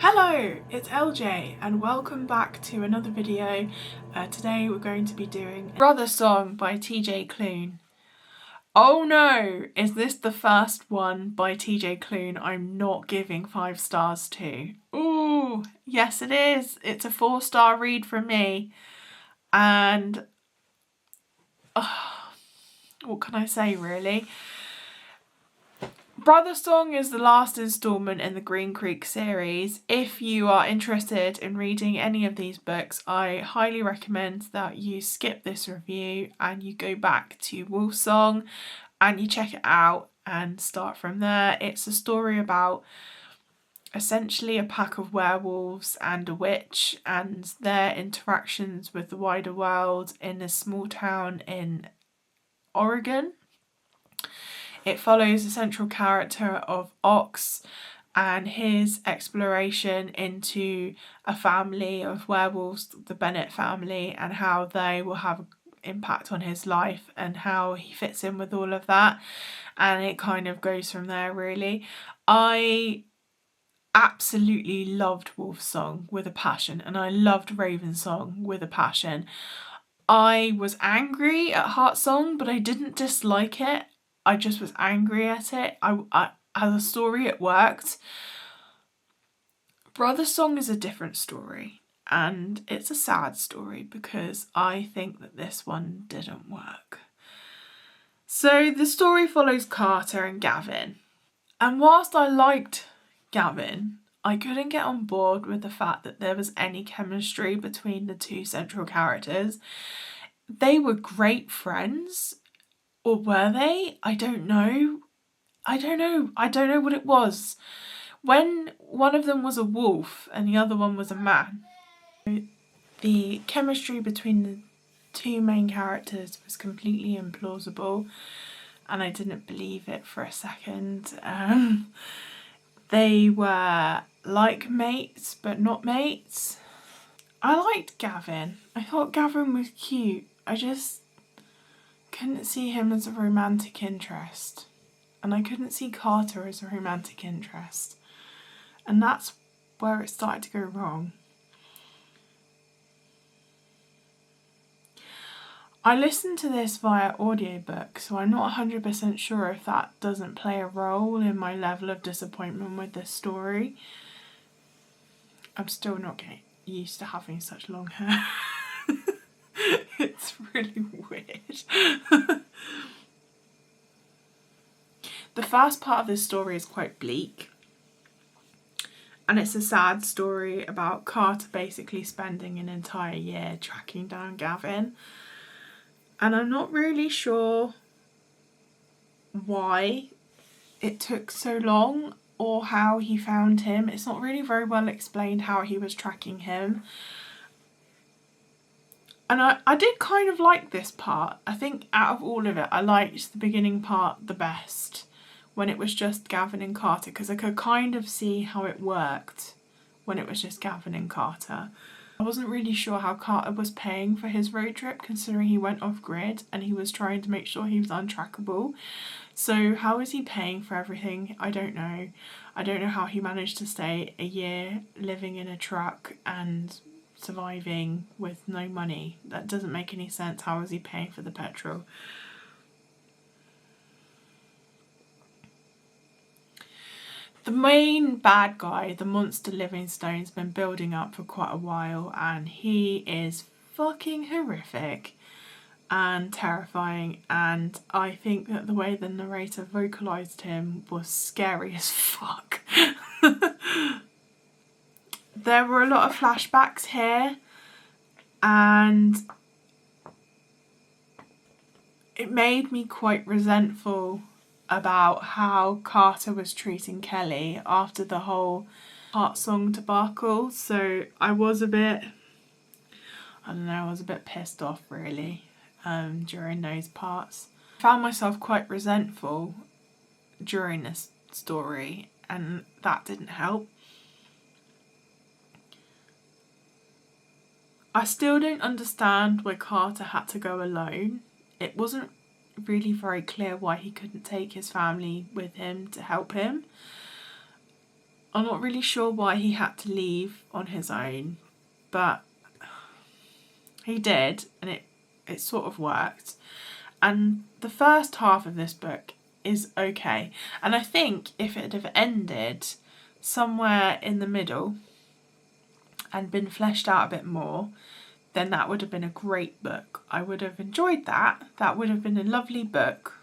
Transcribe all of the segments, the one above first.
Hello, it's LJ and welcome back to another video. Today we're going to be doing Brothersong by TJ Klune. Oh no, is this the first one by TJ Klune I'm not giving 5 stars to? Ooh, yes it is. It's a 4-star read from me. And what can I say really? Brothersong is the last instalment in the Green Creek series. If you are interested in reading any of these books, I highly recommend that you skip this review and you go back to Wolfsong and you check it out and start from there. It's a story about essentially a pack of werewolves and a witch and their interactions with the wider world in a small town in Oregon. It follows the central character of Ox and his exploration into a family of werewolves, the Bennett family, and how they will have an impact on his life and how he fits in with all of that. And it kind of goes from there really. I absolutely loved Wolfsong with a passion, and I loved Ravensong with a passion. I was angry at Heartsong, but I didn't dislike it. I just was angry at it. As a story, it worked. Brothersong is a different story, and it's a sad story because I think that this one didn't work. So the story follows Carter and Gavin, and whilst I liked Gavin, I couldn't get on board with the fact that there was any chemistry between the two central characters. They were great friends. Or were they? I don't know. I don't know what it was. When one of them was a wolf and the other one was a man, the chemistry between the two main characters was completely implausible and I didn't believe it for a second. They were like mates but not mates. I liked Gavin. I thought Gavin was cute. I just couldn't see him as a romantic interest, and I couldn't see Carter as a romantic interest, and that's where it started to go wrong. I listened to this via audiobook, so I'm not 100% sure if that doesn't play a role in my level of disappointment with this story. I'm still not getting used to having such long hair. It's really weird. The first part of this story is quite bleak, and it's a sad story about Carter basically spending an entire year tracking down Gavin, and I'm not really sure why it took so long or how he found him. It's not really very well explained how he was tracking him. And I did kind of like this part. I think out of all of it, I liked the beginning part the best, when it was just Gavin and Carter, because I could kind of see how it worked when it was just Gavin and Carter. I wasn't really sure how Carter was paying for his road trip, considering he went off grid and he was trying to make sure he was untrackable. So how is he paying for everything? I don't know. I don't know how he managed to stay a year living in a truck and surviving with no money. That doesn't make any sense. How is he paying for the petrol? The main bad guy, the monster Livingstone's been building up for quite a while, and he is fucking horrific and terrifying, and I think that the way the narrator vocalised him was scary as fuck. There were a lot of flashbacks here, and it made me quite resentful about how Carter was treating Kelly after the whole Heartsong debacle. So I was a bit pissed off really during those parts. I found myself quite resentful during this story, and that didn't help. I still don't understand why Carter had to go alone. It wasn't really very clear why he couldn't take his family with him to help him. I'm not really sure why he had to leave on his own, but he did, and it sort of worked. And the first half of this book is okay. And I think if it had ended somewhere in the middle and been fleshed out a bit more, then that would have been a great book. I would have enjoyed that. That would have been a lovely book.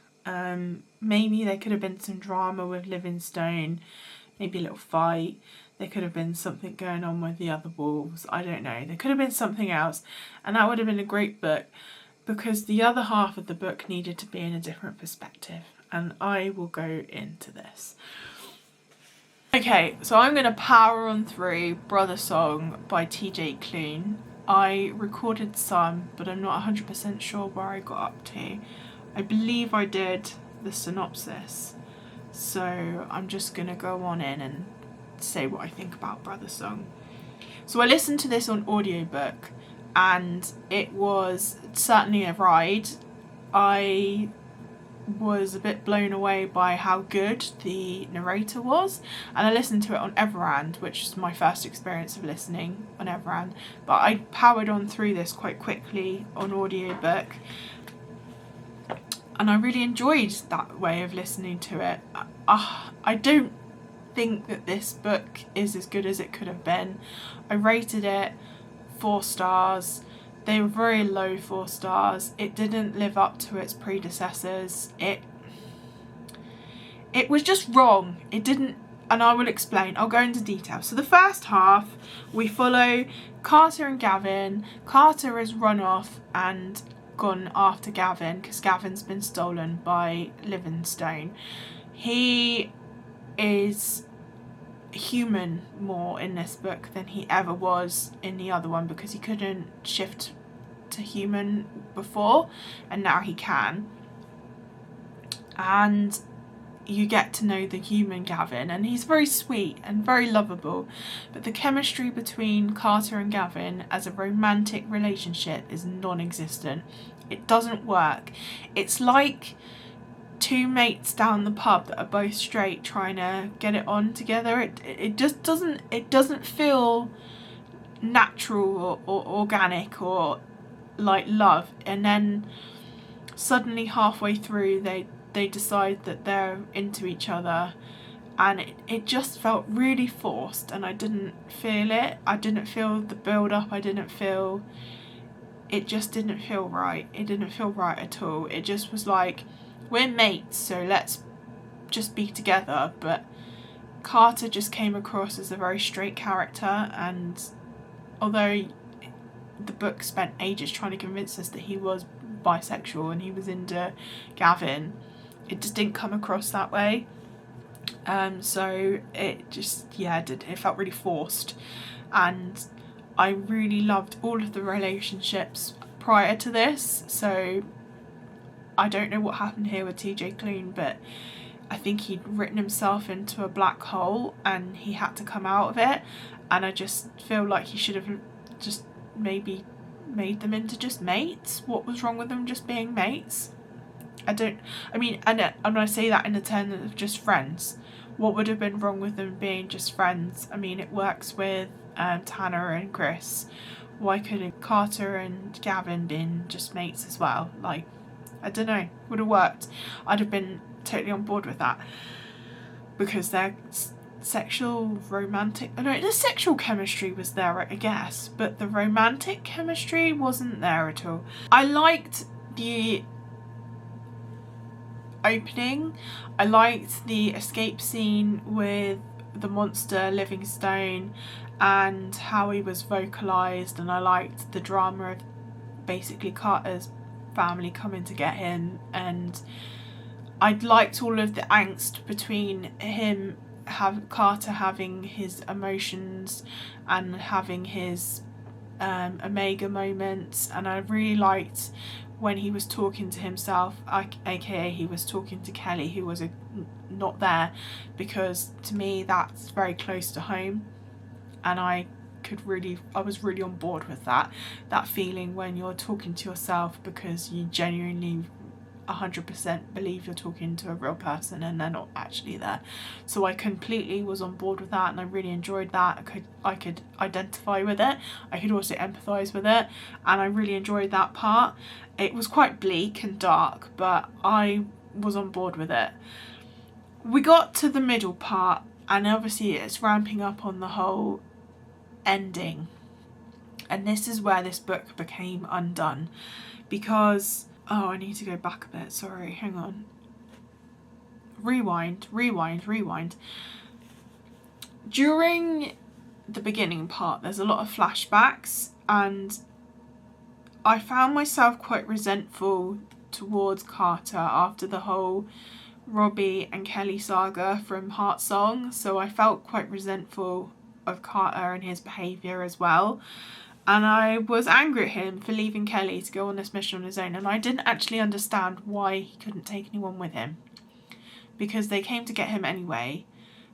Maybe there could have been some drama with Livingstone, maybe a little fight. There could have been something going on with the other wolves. I don't know. There could have been something else, and that would have been a great book, because the other half of the book needed to be in a different perspective, and I will go into this. Okay, so I'm going to power on through Brothersong by TJ Klune. I recorded some, but I'm not 100% sure where I got up to. I believe I did the synopsis, so I'm just going to go on in and say what I think about Brothersong. So I listened to this on audiobook, and it was certainly a ride. I was a bit blown away by how good the narrator was, and I listened to it on Everand, which is my first experience of listening on Everand, but I powered on through this quite quickly on audiobook, and I really enjoyed that way of listening to it. I don't think that this book is as good as it could have been. I rated it 4 stars. They were very low 4 stars. It didn't live up to its predecessors. It was just wrong. It didn't, and I will explain. I'll go into detail. So the first half, we follow Carter and Gavin. Carter has run off and gone after Gavin because Gavin's been stolen by Livingstone. He is human more in this book than he ever was in the other one, because he couldn't shift to human before, and now he can. And you get to know the human Gavin, and he's very sweet and very lovable, but the chemistry between Carter and Gavin as a romantic relationship is non-existent. It doesn't work. It's like two mates down the pub that are both straight trying to get it on together. It just doesn't feel natural or organic or like love, and then suddenly halfway through they decide that they're into each other, and it just felt really forced, and I didn't feel it. I didn't feel the build up. It just didn't feel right. It didn't feel right at all. It just was like, we're mates, so let's just be together. But Carter just came across as a very straight character, and although the book spent ages trying to convince us that he was bisexual and he was into Gavin, it just didn't come across that way. So it just, it felt really forced, and I really loved all of the relationships prior to this. So I don't know what happened here with TJ Klune, but I think he'd written himself into a black hole and he had to come out of it, and I just feel like he should have just maybe made them into just mates. What was wrong with them just being mates? And I say that in the terms of just friends. What would have been wrong with them being just friends? I mean, it works with Tanner and Chris. Why couldn't Carter and Gavin been just mates as well? Like, I don't know, would have worked. I'd have been totally on board with that, because their sexual chemistry was there, I guess, but the romantic chemistry wasn't there at all. I liked the opening. I liked the escape scene with the monster Livingstone and how he was vocalised, and I liked the drama of basically Carter's family coming to get him, and I liked all of the angst between him, Carter having his emotions and having his omega moments, and I really liked when he was talking to himself, aka he was talking to Kelly, who was not there, because to me that's very close to home, and I was really on board with that feeling when you're talking to yourself because you genuinely 100% believe you're talking to a real person and they're not actually there. So I completely was on board with that, and I really enjoyed that. I could identify with it, I could also empathise with it, and I really enjoyed that part. It was quite bleak and dark, but I was on board with it. We got to the middle part, and obviously it's ramping up on the whole ending, and this is where this book became undone, because I need to go back a bit, sorry, hang on, rewind. During the beginning part there's a lot of flashbacks, and I found myself quite resentful towards Carter after the whole Robbie and Kelly saga from Heartsong, so I felt quite resentful of Carter and his behaviour as well, and I was angry at him for leaving Kelly to go on this mission on his own, and I didn't actually understand why he couldn't take anyone with him, because they came to get him anyway,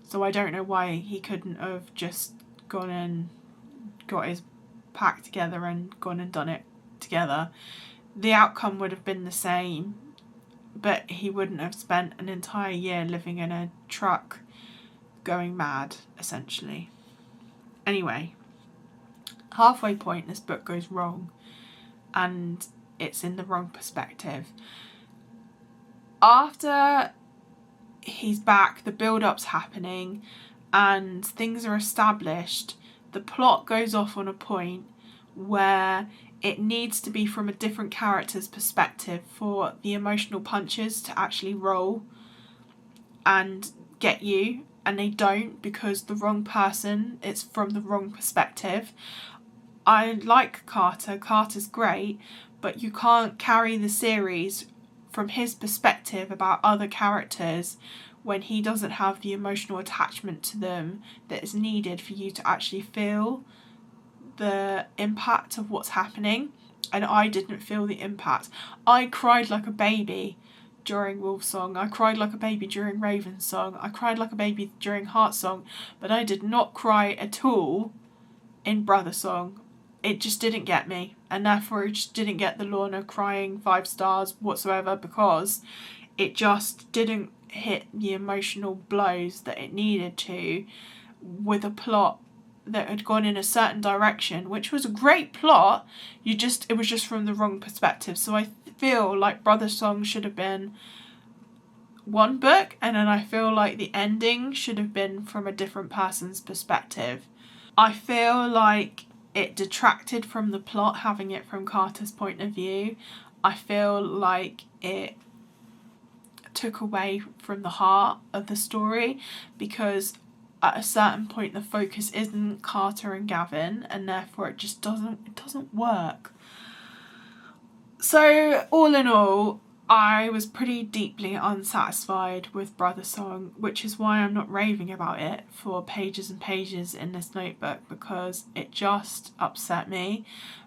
so I don't know why he couldn't have just gone and got his pack together and gone and done it together. The outcome would have been the same, but he wouldn't have spent an entire year living in a truck going mad, essentially. Anyway, halfway point this book goes wrong, and it's in the wrong perspective. After he's back, the build-up's happening and things are established, the plot goes off on a point where it needs to be from a different character's perspective for the emotional punches to actually roll and get you, and they don't, because the wrong person, it's from the wrong perspective. I like Carter's great, but you can't carry the series from his perspective about other characters when he doesn't have the emotional attachment to them that is needed for you to actually feel the impact of what's happening. And I didn't feel the impact. I cried like a baby during Wolfsong, I cried like a baby during Ravensong, I cried like a baby during Heartsong, but I did not cry at all in Brothersong. It just didn't get me, and therefore it just didn't get the Lorna crying 5 stars whatsoever, because it just didn't hit the emotional blows that it needed to, with a plot that had gone in a certain direction, which was a great plot, it was just from the wrong perspective. So I feel like Brothersong should have been one book, and then I feel like the ending should have been from a different person's perspective. I feel like it detracted from the plot having it from Carter's point of view. I feel like it took away from the heart of the story, because at a certain point the focus isn't Carter and Gavin, and therefore it just doesn't work. So all in all, I was pretty deeply unsatisfied with Brothersong, which is why I'm not raving about it for pages and pages in this notebook, because it just upset me,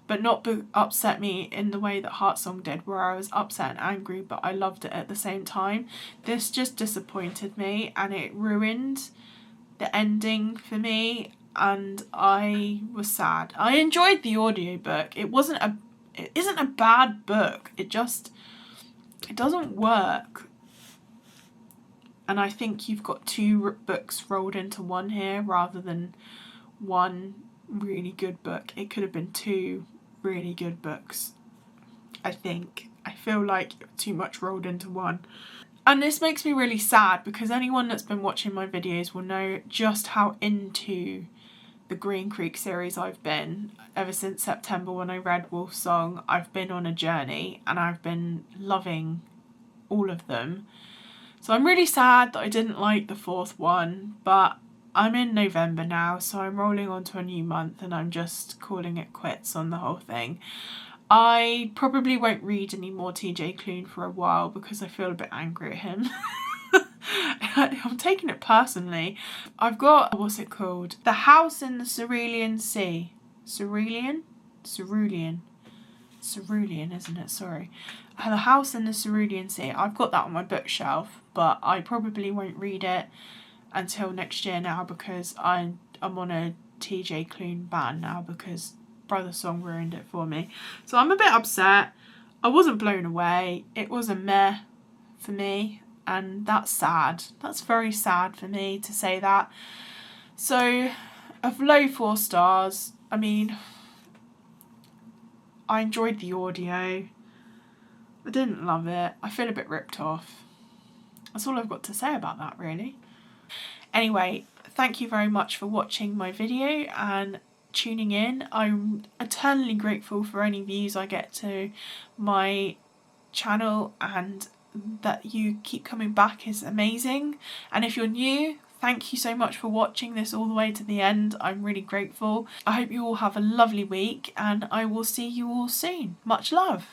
but not upset me in the way that Heartsong did, where I was upset and angry, but I loved it at the same time. This just disappointed me, and it ruined the ending for me, and I was sad. I enjoyed the audiobook. It isn't a bad book. It doesn't work. And I think you've got 2 books rolled into one here rather than one really good book. It could have been 2 really good books, I think. I feel like too much rolled into one. And this makes me really sad, because anyone that's been watching my videos will know just how into the Green Creek series I've been. Ever since September when I read Wolfsong, I've been on a journey and I've been loving all of them. So I'm really sad that I didn't like the 4th one, but I'm in November now, so I'm rolling on to a new month and I'm just calling it quits on the whole thing. I probably won't read any more TJ Klune for a while because I feel a bit angry at him. I'm taking it personally. I've got, what's it called? The House in the Cerulean Sea. Cerulean, isn't it? Sorry. The House in the Cerulean Sea. I've got that on my bookshelf, but I probably won't read it until next year now, because I'm on a TJ Klune ban now because Brothersong ruined it for me. So I'm a bit upset. I wasn't blown away. It was a meh for me, and that's sad. That's very sad for me to say that. So, of low 4 stars, I mean, I enjoyed the audio. I didn't love it. I feel a bit ripped off. That's all I've got to say about that, really. Anyway, thank you very much for watching my video and tuning in. I'm eternally grateful for any views I get to my channel, and that you keep coming back is amazing. And if you're new, thank you so much for watching this all the way to the end. I'm really grateful. I hope you all have a lovely week, and I will see you all soon. Much love.